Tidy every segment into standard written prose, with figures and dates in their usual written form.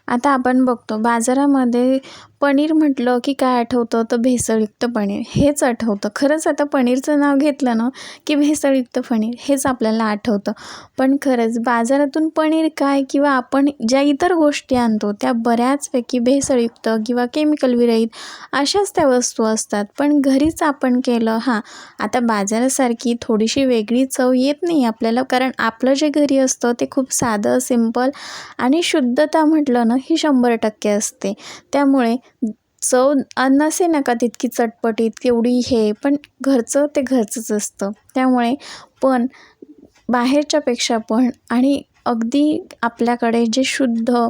आता आपण बघतो बाजारामध्ये पनीर म्हटलं की काय आठवतं तर भेसळयुक्त पनीर हेच आठवतं. खरंच आता पनीरचं नाव घेतलं ना की भेसळयुक्त पनीर हेच आपल्याला आठवतं. पण खरंच बाजारातून पनीर काय किंवा आपण ज्या इतर गोष्टी आणतो त्या बऱ्याचपैकी भेसळयुक्त किंवा केमिकल विरहित अशाच त्या वस्तू असतात. पण घरीच आपण केलं आता बाजारासारखी थोडीशी वेगळी चव येत नाही आपल्याला, कारण आपलं जे घरी असतं ते खूप साधं सिंपल आणि शुद्धता म्हटलं ना ही 100% असते. त्यामुळे चव नसे नका तितकी चटपटीत तेवढी पण घरचं ते घरचंच असतं. त्यामुळे पण बाहेरच्यापेक्षा पण आणि अगदी आपल्याकडे जे शुद्ध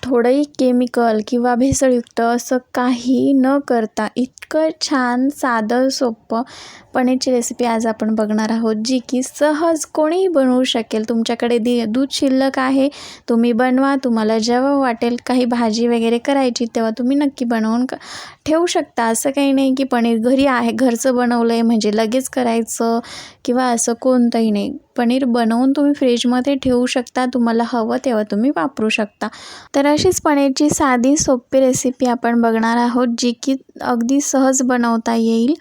थोडंही केमिकल किंवा भेसळयुक्त असं काही न करता इतकं छान साधं सोपं पनीरची रेसिपी आज आपण बघणार आहोत, जी की सहज कोणीही बनवू शकेल. तुमच्याकडे दूध शिल्लक आहे, तुम्ही बनवा. तुम्हाला जेव्हा वाटेल काही भाजी वगैरे करायची तेव्हा तुम्ही नक्की बनवून ठेवू शकता. असं काही नाही की पनीर घरी आहे, घरचं बनवलं आहे म्हणजे लगेच करायचं किंवा असं कोणतंही नाही. पनीर बनवून तुम्ही फ्रीजमध्ये ठेवू शकता, तुम्हाला हवं तेव्हा तुम्ही वापरू शकता. तर अशीच पनीरची साधी सोपी रेसिपी आपण बघणार आहोत, जी की अगदी सहज बनवता येईल.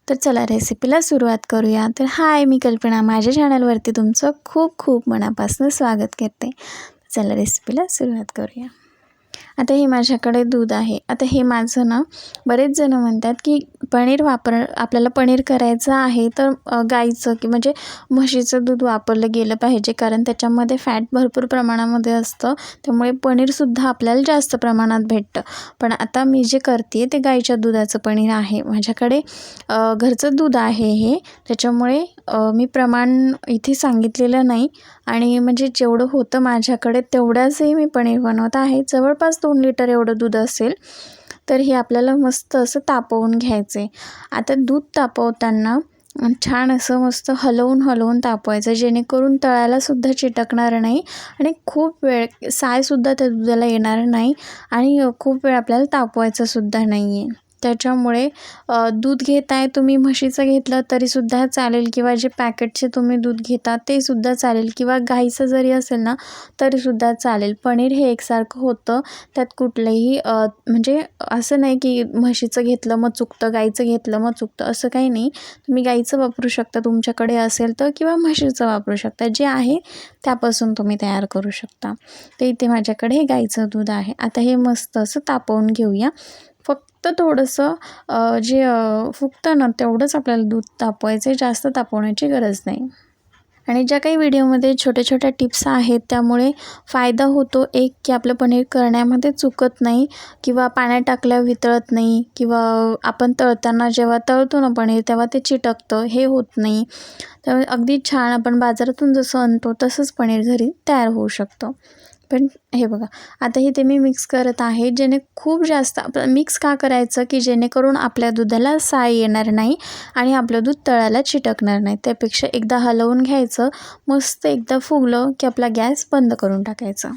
तर चला रेसिपीला सुरुवात करूया. तर हाय, मी कल्पना, माझ्या चॅनलवरती तुमचं खूप खूप मनापासून स्वागत करते. चला रेसिपीला सुरुवात करूया. आता हे माझ्याकडे दूध आहे. आता हे माझं ना बरेच जण म्हणतात की आपल्याला पनीर करायचं आहे तर गाईचं की म्हणजे म्हशीचं दूध वापरलं गेलं पाहिजे, कारण त्याच्यामध्ये फॅट भरपूर प्रमाणामध्ये असतं. त्यामुळे पनीरसुद्धा आपल्याला जास्त प्रमाणात भेटतं. पण आता मी जे करते ते गाईच्या दुधाचं पनीर आहे. माझ्याकडे घरचं दूध आहे हे, त्याच्यामुळे मी प्रमाण इथे सांगितलेलं नाही आणि म्हणजे जेवढं होतं माझ्याकडे तेवढ्याचही मी पनीर बनवत आहे. जवळपास 2 लिटर एवढं दूध असेल. तर हे आपल्याला मस्त असं तापवून घ्यायचं आहे. आता दूध तापवताना छान असं मस्त हलवून तापवायचं, जेणेकरून तळायलासुद्धा चिटकणार नाही आणि खूप वेळ सायसुद्धा त्या दुधाला येणार नाही आणि खूप वेळ आपल्याला तापवायचंसुद्धा नाही आहे. त्याच्यामुळे दूध घेताय तुम्ही म्हशीचं घेतलं तरीसुद्धा चालेल किंवा जे पॅकेटचे तुम्ही दूध घेता ते सुद्धा चालेल किंवा गाईचं जरी असेल ना तरीसुद्धा चालेल. पनीर हे एकसारखं होतं, त्यात कुठलंही म्हणजे असं नाही की म्हशीचं घेतलं मग चुकतं, गाईचं घेतलं मग चुकतं, असं काही नाही. तुम्ही गाईचं वापरू शकता तुमच्याकडे असेल तर, किंवा म्हशीचं वापरू शकता. जे आहे त्यापासून तुम्ही तयार करू शकता. तर इथे माझ्याकडे हे गाईचं दूध आहे. आता हे मस्त असं तापवून घेऊया. फक्त थोडंसं जे फुगतं ना तेवढंच आपल्याला दूध तापवायचं आहे, जास्त तापवण्याची गरज नाही. आणि ज्या काही व्हिडिओमध्ये छोट्या टिप्स आहेत त्यामुळे फायदा होतो एक, की आपलं पनीर करण्यामध्ये चुकत नाही किंवा पाण्यात टाकल्यावर वितळत नाही किंवा आपण तळताना जेव्हा तळतो ना पनीर तेव्हा ते चिटकतं, हे होत नाही. त्यामुळे अगदी छान आपण बाजारातून जसं आणतो तसंच पनीर घरी तयार होऊ शकतं. पण हे बघा, आता हे ते मी मिक्स करत आहे, खूप जास्त मिक्स का करायचं की जेणेकरून आपल्या दुधाला साय येणार नाही आणि आपलं दूध तळाला चिटकणार नाही. त्यापेक्षा एकदा हलवून घ्यायचं, मस्त एकदा फुगलं की आपला गॅस बंद करून टाकायचा.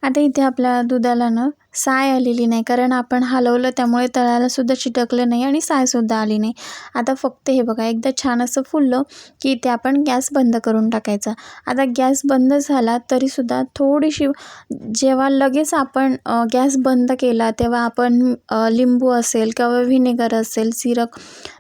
आता इथे आपल्या दुधाला ना साय आलेली नाही, कारण आपण हलवलं त्यामुळे तळालासुद्धा चिटकलं नाही आणि सायसुद्धा आली नाही. आता फक्त हे बघा एकदा छान असं फुललं की इथे आपण गॅस बंद करून टाकायचा. आता गॅस बंद झाला तरीसुद्धा थोडीशी, जेव्हा लगेच आपण गॅस बंद केला तेव्हा आपण लिंबू असेल किंवा व्हिनेगर असेल, सिरप,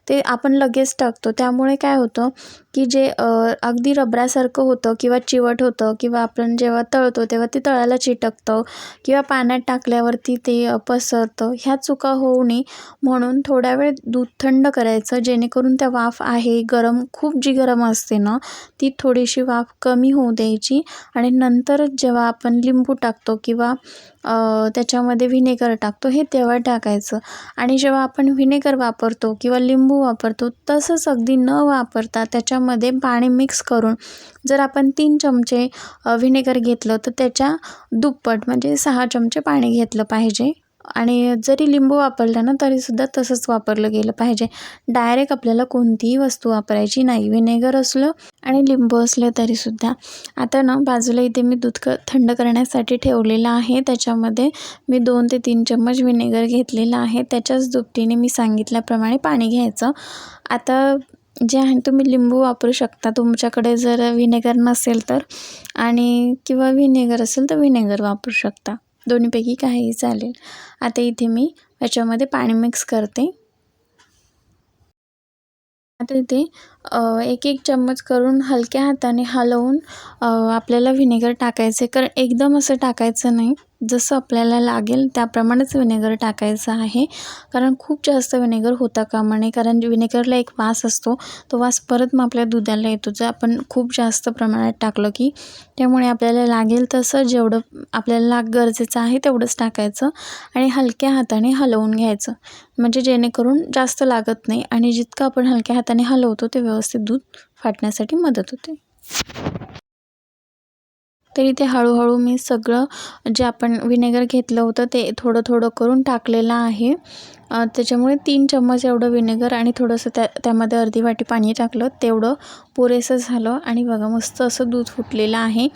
ते आपण लगेच टाकतो. त्यामुळे काय होतं की जे अगदी रबरासारखं होतं किंवा चिवट होतं किंवा आपण जेव्हा तळतो तेव्हा ते तळाला चिटकतं किंवा पाण्यात टाकल्यावरती ते पसरतं. ह्या चुका होऊ नये म्हणून थोडा वेळ दूध थंड करायचं, जेणेकरून त्या वाफ आहे खूप जी गरम असते ना ती थोडीशी वाफ कमी होऊ द्यायची आणि नंतर जेव्हा आपण लिंबू टाकतो किंवा त्याच्यामध्ये व्हिनेगर टाकतो हे तेव्हा टाकायचं. आणि जेव्हा आपण व्हिनेगर वापरतो किंवा लिंबू वापरतो तसंच अगदी न वापरता त्याच्यामध्ये पाणी मिक्स करून, जर आपण 3 चमचे व्हिनेगर घेतलं तर त्याच्या दुप्पट म्हणजे 6 चमचे पाणी घेतलं पाहिजे. आणि जरी लिंबू वापरलं ना तरीसुद्धा तसंच वापरलं गेलं पाहिजे. डायरेक्ट आपल्याला कोणतीही वस्तू वापरायची नाही, व्हिनेगर असलं आणि लिंबू असलं तरीसुद्धा. आता ना बाजूला इथे मी दूध थंड करण्यासाठी ठेवलेलं आहे. त्याच्यामध्ये मी 2 ते 3 चम्मच व्हिनेगर घेतलेलं आहे. त्याच्याच दुपटीने मी सांगितल्याप्रमाणे पाणी घ्यायचं. आता जे आहे तुम्ही लिंबू वापरू शकता तुमच्याकडे जर व्हिनेगर नसेल तर, आणि किंवा व्हिनेगर असेल तर व्हिनेगर वापरू शकता, दोन्हीपैकी काहीही चालेल. आता इथे मी याच्यामध्ये पाणी मिक्स करते. आता इथे एक एक चम्मच करून हलक्या हाताने हलवून आपल्याला व्हिनेगर टाकायचं आहे. कारण एकदम असं टाकायचं नाही, जसं आपल्याला लागेल त्याप्रमाणेच व्हिनेगर टाकायचं आहे. कारण खूप जास्त व्हिनेगर होता कामा नये, कारण व्हिनेगरला एक वास असतो, तो वास परत मग आपल्या दुधाला येतो जर आपण खूप जास्त प्रमाणात टाकलं की. त्यामुळे आपल्याला लागेल तसं जेवढं आपल्याला गरजेचं आहे तेवढंच टाकायचं आणि हलक्या हाताने हलवून घ्यायचं, म्हणजे जेणेकरून जास्त लागत नाही आणि जितकं आपण हलक्या हाताने हलवतो ते व्यवस्थित दूध फाटण्यासाठी मदत होते. तर इथे हळूहळू मी सगळं जे आपण व्हिनेगर घेतलं होतं ते थोडं थोडं करून टाकलेलं आहे. त्याच्यामुळे 3 चम्मच एवढं व्हिनेगर आणि थोडंसं त्यामध्ये अर्धी वाटी पाणी टाकलं, तेवढं पुरेसं झालं. आणि बघा मस्त असं दूध फुटलेलं आहे.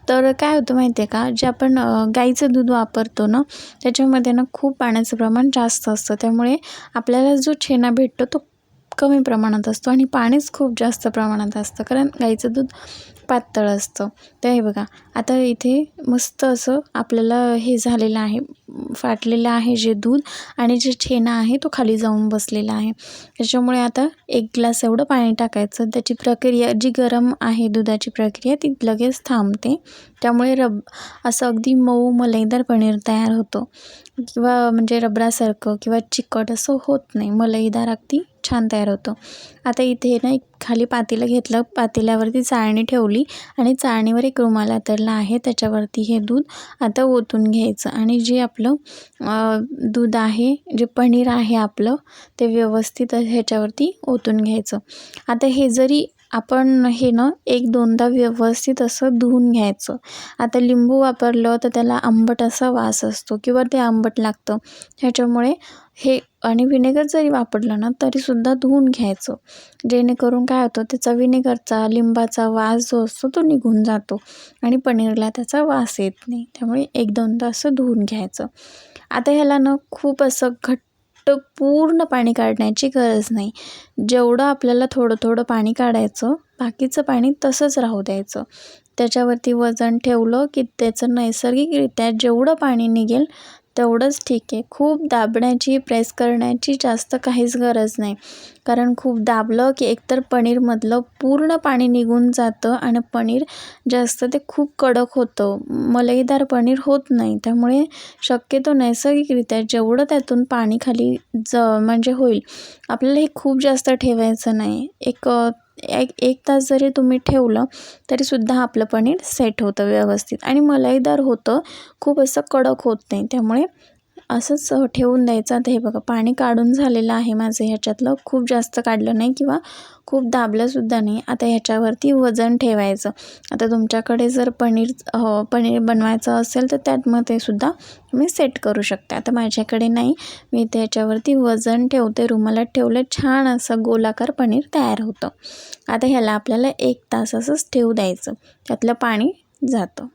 तर काय होतं माहिती आहे का, जे आपण गाईचं दूध वापरतो ना, त्याच्यामध्ये ना खूप पाण्याचं प्रमाण जास्त असतं. त्यामुळे आपल्याला जो छेना भेटतो तो कमी प्रमाणात असतो आणि पाणीच खूप जास्त प्रमाणात असतं, कारण गाईचं दूध पातळ असतं. तर हे बघा, आता इथे मस्त असं आपल्याला हे झालेलं आहे, फाटलेलं आहे जे दूध, आणि जे छेना आहे तो खाली जाऊन बसलेला आहे. त्याच्यामुळे आता 1 ग्लास एवढं पाणी टाकायचं. त्याची प्रक्रिया जी गरम आहे दुधाची प्रक्रिया ती लगेच थांबते. त्यामुळे असं अगदी मऊ मलईदार पनीर तयार होतं, किंवा म्हणजे रबरासारखं किंवा चिकट असं होत नाही, मलईदार अगदी छान तयार होतं. आता इथे ना एक खाली पातेलं घेतलं, पातेल्यावरती चाळणी ठेवली आणि चाळणीवर एक रुमाल अंथरला आहे, त्याच्यावरती हे दूध आता ओतून घ्यायचं. आणि जे आपलं दूध आहे, जे पनीर आहे आपलं, ते व्यवस्थित ह्याच्यावरती ओतून घ्यायचं. आता हे जरी आपण हे ना 1-2दा व्यवस्थित असं धुवून घ्यायचं. आता लिंबू वापरलं तर त्याला आंबट असा वास असतो किंवा ते आंबट लागतं, ह्याच्यामुळे हे, आणि व्हिनेगर जरी वापरलं ना तरीसुद्धा धुवून घ्यायचं, जेणेकरून काय होतं त्याचा व्हिनेगरचा लिंबाचा वास जो असतो तो निघून जातो आणि पनीरला त्याचा वास येत नाही. त्यामुळे 1-2दा असं धुवून घ्यायचं. आता ह्याला ना खूप असं घट्ट पूर्ण पाणी काढण्याची गरज नाही. जेवढं आपल्याला थोडं थोडं पाणी काढायचं, बाकीचं पाणी तसंच राहू द्यायचं. त्याच्यावरती वजन ठेवलं की त्याचं नैसर्गिकरित्या जेवढं पाणी निघेल तेवढंच ठीक आहे. खूप दाबण्याची, प्रेस करण्याची जास्त काहीच गरज नाही. कारण खूप दाबलं की एकतर पनीरमधलं पूर्ण पाणी निघून जातं आणि पनीर जास्त ते खूप कडक होतं, मलईदार पनीर होत नाही. त्यामुळे शक्यतो नैसर्गिकरित्या जेवढं त्यातून पाणी खाली म्हणजे होईल, आपल्याला हे खूप जास्त ठेवायचं नाही. एक तास जरी तुम्ही ठेवलं तरीसुद्धा आपलं पनीर सेट होतं व्यवस्थित आणि मलईदार होतं, खूप असं कडक होत नाही. त्यामुळे असंच ठेवून द्यायचं. आता हे बघा पाणी काढून झालेलं आहे माझं ह्याच्यातलं, खूप जास्त काढलं नाही किंवा खूप दाबलंसुद्धा नाही. आता ह्याच्यावरती वजन ठेवायचं. आता तुमच्याकडे जर पनीर बनवायचं असेल तर त्यामध्ये सुद्धा तुम्ही सेट करू शकता. आता माझ्याकडे नाही, मी त्याच्यावरती वजन ठेवते, रुमालात ठेवलं, छान असं गोलाकार पनीर तयार होतं. आता ह्याला आपल्याला 1 तास असंच ठेवू द्यायचं, त्यातलं पाणी जातं.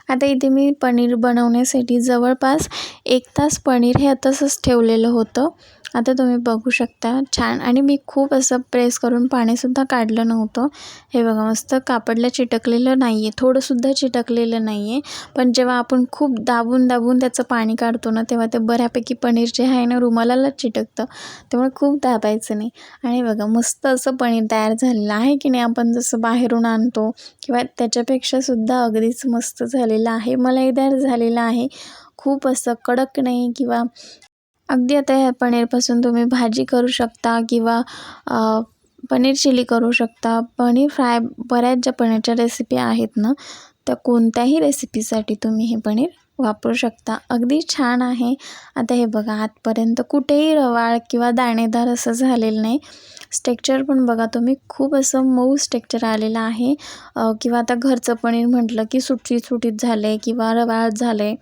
आता इथे मी पनीर बनवण्यासाठी जवळपास 1 तास पनीर हे तसंच ठेवलेलं होतं. आता तुम्ही बघू शकता छान, आणि मी खूप असं प्रेस करून पाणीसुद्धा काढलं नव्हतं. हे बघा मस्त कापडला चिटकलेलं नाही आहे, थोडंसुद्धा चिटकलेलं नाही आहे. पण जेव्हा आपण खूप दाबून दाबून त्याचं पाणी काढतो ना, तेव्हा ते बऱ्यापैकी पनीर जे आहे ना रुमालालाच चिटकतं. त्यामुळे खूप दाबायचं नाही. आणि बघा मस्त असं पनीर तयार झालेलं आहे की नाही, आपण जसं बाहेरून आणतो किंवा त्याच्यापेक्षासुद्धा अगदीच मस्त झालेलं आहे, मलईदार झालेलं आहे. खूप असं कडक नाही किंवा अगदी. आता ह्या पनीरपासून तुम्ही भाजी करू शकता किंवा पनीर चिली करू शकता, पनीर फ्राय, बऱ्याच ज्या पनीरच्या रेसिपी आहेत ना, त्या कोणत्याही रेसिपीसाठी तुम्ही हे पनीर वापरू शकता. अगदी छान आहे. आता हे बघा आतपर्यंत कुठेही रवाळ किंवा दाणेदार असं झालेलं नाही. स्टेक्चर पण बघा तुम्ही, खूप असं मऊ स्टेक्चर आलेलं आहे. किंवा आता घरचं पनीर म्हटलं की सुटसुटीत झालं आहे किंवा रवाळ झालं आहे.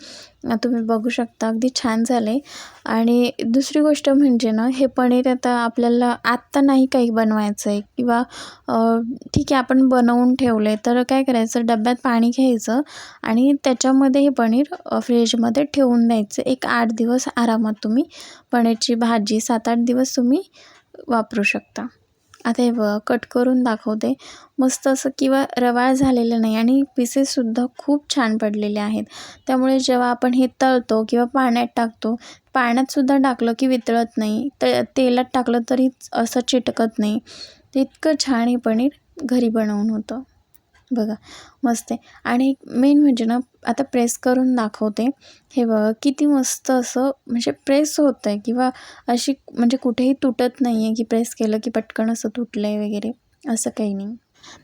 तुम्ही बघू शकता अगदी छान झालं आहे. आणि दुसरी गोष्ट म्हणजे ना, हे पनीर आता आपल्याला आत्ता नाही काही बनवायचं आहे किंवा ठीक आहे आपण बनवून ठेवलं आहे, तर काय करायचं, डब्यात पाणी घ्यायचं आणि त्याच्यामध्ये हे पनीर फ्रीजमध्ये ठेवून द्यायचं. 8 दिवस आरामात तुम्ही पनीरची भाजी 7-8 दिवस तुम्ही वापरू शकता. आता हे बघा कट करून दाखवते. मस्त असं किंवा रवाळ झालेलं नाही आणि पीसेससुद्धा खूप छान पडलेले आहेत. त्यामुळे जेव्हा आपण हे तळतो किंवा पाण्यात टाकतो, पाण्यातसुद्धा टाकलं की वितळत नाही, तेलात टाकलं तरी असं चिटकत नाही. ते इतकं छान हे पनीर घरी बनवून होतं. बघा मस्त आहे. आणि मेन म्हणजे ना आता प्रेस करून दाखवते. हे बघा किती मस्त असं म्हणजे प्रेस होतं आहे किंवा अशी म्हणजे कुठेही तुटत नाही आहे की प्रेस केलं की पटकन असं तुटलं आहे वगैरे, असं काही नाही.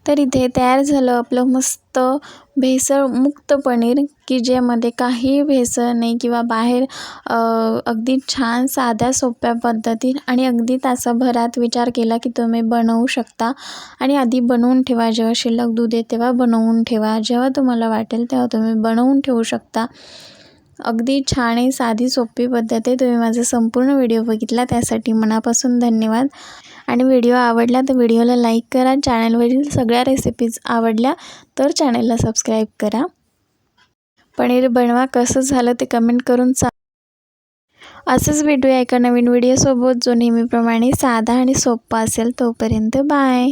तर इथे तयार झालं आपलं मस्त भेसळमुक्त पनीर, की ज्यामध्ये काही भेसळ नाही किंवा बाहेर अगदी छान साध्या सोप्या पद्धतीत आणि अगदी तासाभरात विचार केला की तुम्ही बनवू शकता. आणि आधी बनवून ठेवा, जेव्हा शिल्लक दूध आहे तेव्हा बनवून ठेवा, जेव्हा तुम्हाला वाटेल तेव्हा तुम्ही बनवून ठेवू शकता. अगदी छान आहे, साधी सोपी पद्धत आहे. तुम्ही माझा संपूर्ण व्हिडिओ बघितला त्यासाठी मनापासून धन्यवाद. आणि व्हिडिओ आवडला तर व्हिडिओला लाईक करा. चॅनलवरील सगळ्या रेसिपीज आवडल्या तर चॅनलला सबस्क्राईब करा. पनीर बनवा, कसं झालं ते कमेंट करून असंच भेटूया एका नवीन व्हिडिओसोबत जो नेहमीप्रमाणे साधा आणि सोपा असेल. तोपर्यंत बाय.